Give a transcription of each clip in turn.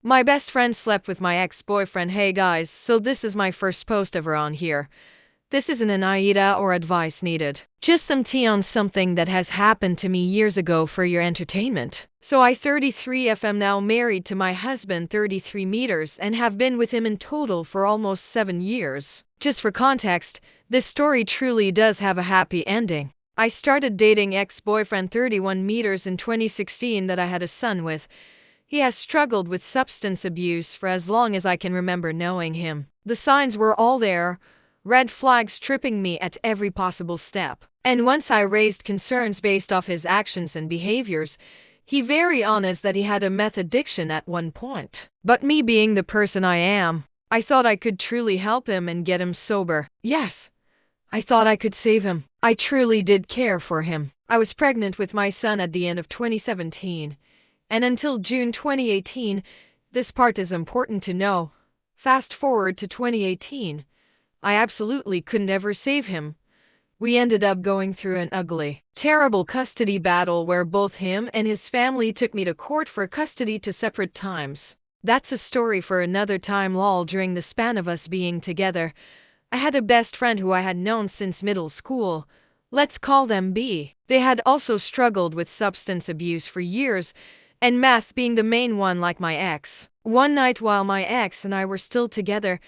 My best friend slept with my ex-boyfriend. Hey guys, so this is my first post ever on here. This isn't an AIDA or advice needed. Just some tea on something that has happened to me years ago for your entertainment. So I 33 FM now married to my husband 33 meters and have been with him in total for almost 7 years. Just for context, this story truly does have a happy ending. I started dating ex-boyfriend 31 meters in 2016 that I had a son with. He has struggled with substance abuse for as long as I can remember knowing him. The signs were all there, red flags tripping me at every possible step. And once I raised concerns based off his actions and behaviors, he very honest that he had a meth addiction at one point. But me being the person I am, I thought I could truly help him and get him sober. Yes, I thought I could save him. I truly did care for him. I was pregnant with my son at the end of 2017. And until June 2018, this part is important to know. Fast forward to 2018, I absolutely couldn't ever save him. We ended up going through an ugly, terrible custody battle where both him and his family took me to court for custody to separate times. That's a story for another time. Lol. During the span of us being together, I had a best friend who I had known since middle school. Let's call them B. They had also struggled with substance abuse for years, and meth being the main one like my ex. One night while my ex and I were still together,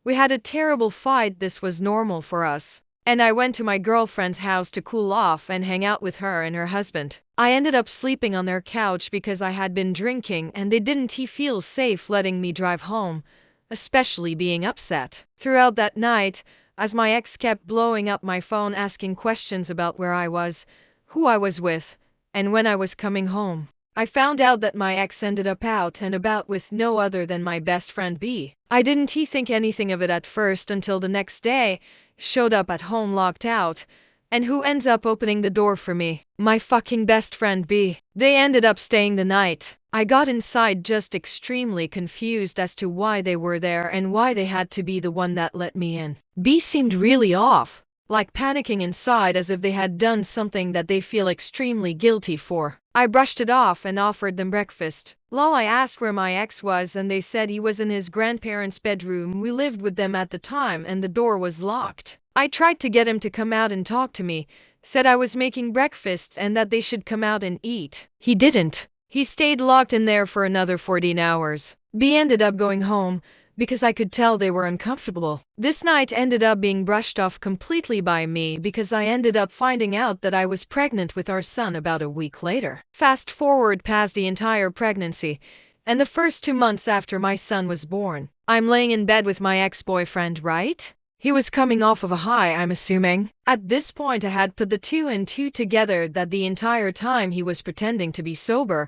we had a terrible fight. This was normal for us, and I went to my girlfriend's house to cool off and hang out with her and her husband. I ended up sleeping on their couch because I had been drinking and they didn't feel safe letting me drive home, especially being upset. Throughout that night, as my ex kept blowing up my phone asking questions about where I was, who I was with, and when I was coming home, I found out that my ex ended up out and about with no other than my best friend B. I didn't think anything of it at first until the next day, showed up at home locked out, and who ends up opening the door for me? My fucking best friend B. They ended up staying the night. I got inside just extremely confused as to why they were there and why they had to be the one that let me in. B seemed really off, like panicking inside as if they had done something that they feel extremely guilty for. I brushed it off and offered them breakfast. Lol. I asked where my ex was and they said he was in his grandparents' bedroom. We lived with them at the time and the door was locked. I tried to get him to come out and talk to me, said I was making breakfast and that they should come out and eat. He didn't. He stayed locked in there for another 14 hours. B ended up going home, because I could tell they were uncomfortable. This night ended up being brushed off completely by me because I ended up finding out that I was pregnant with our son about a week later. Fast forward past the entire pregnancy, and the first 2 months after my son was born. I'm laying in bed with my ex-boyfriend, right? He was coming off of a high, I'm assuming. At this point I had put the 2 and 2 together that the entire time he was pretending to be sober,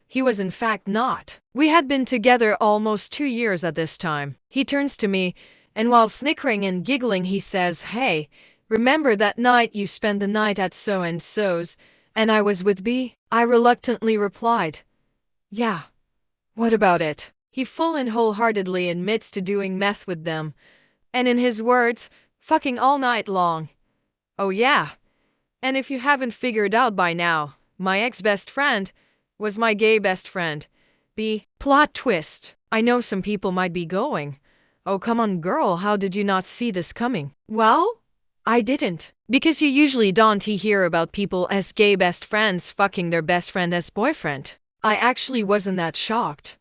he was in fact not. We had been together almost 2 years at this time. He turns to me, and while snickering and giggling he says, "Hey, remember that night you spent the night at so-and-so's, and I was with B?" I reluctantly replied, "Yeah. What about it?" He full and wholeheartedly admits to doing meth with them, and in his words, fucking all night long. Oh yeah. And if you haven't figured out by now, my ex-best friend was my gay best friend, B. Plot twist. I know some people might be going, "Oh come on girl, how did you not see this coming?" Well, I didn't. Because you usually don't hear about people as gay best friends fucking their best friend as boyfriend. I actually wasn't that shocked.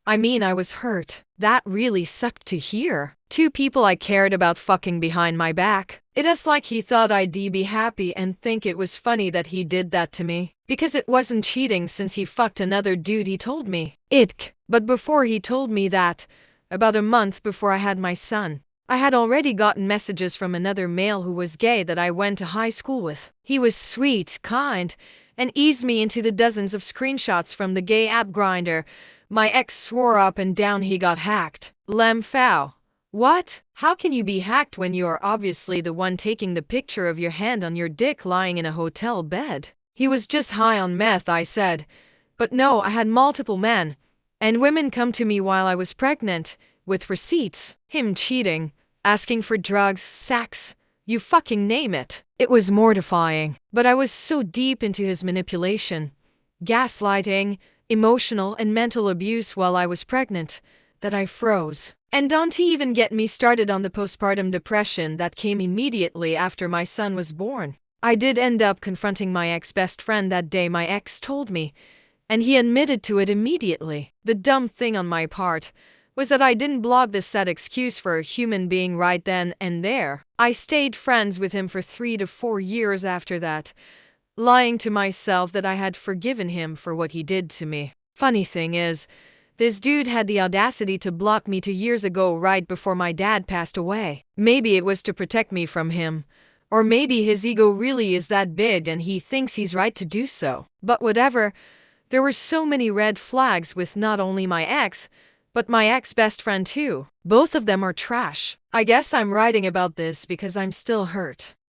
I mean, I was hurt. That really sucked to hear. 2 people I cared about fucking behind my back. It is like he thought I'd be happy and think it was funny that he did that to me. Because it wasn't cheating since he fucked another dude, he told me. Ick. But before he told me that, about a month before I had my son, I had already gotten messages from another male who was gay that I went to high school with. He was sweet, kind, and eased me into the dozens of screenshots from the gay app Grindr. My ex swore up and down he got hacked. Lem fow. What? How can you be hacked when you are obviously the one taking the picture of your hand on your dick lying in a hotel bed? He was just high on meth, I said. But no, I had multiple men and women come to me while I was pregnant, with receipts. Him cheating, asking for drugs, sex, you fucking name it. It was mortifying. But I was so deep into his manipulation, gaslighting, emotional and mental abuse while I was pregnant that I froze. And don't even get me started on the postpartum depression that came immediately after my son was born. I did end up confronting my ex-best friend that day my ex told me, and he admitted to it immediately. The dumb thing on my part was that I didn't block this sad excuse for a human being right then and there. I stayed friends with him for 3 to 4 years after that, lying to myself that I had forgiven him for what he did to me. Funny thing is, this dude had the audacity to block me 2 years ago right before my dad passed away. Maybe it was to protect me from him. Or maybe his ego really is that big and he thinks he's right to do so. But whatever, there were so many red flags with not only my ex, but my ex-best friend too. Both of them are trash. I guess I'm writing about this because I'm still hurt.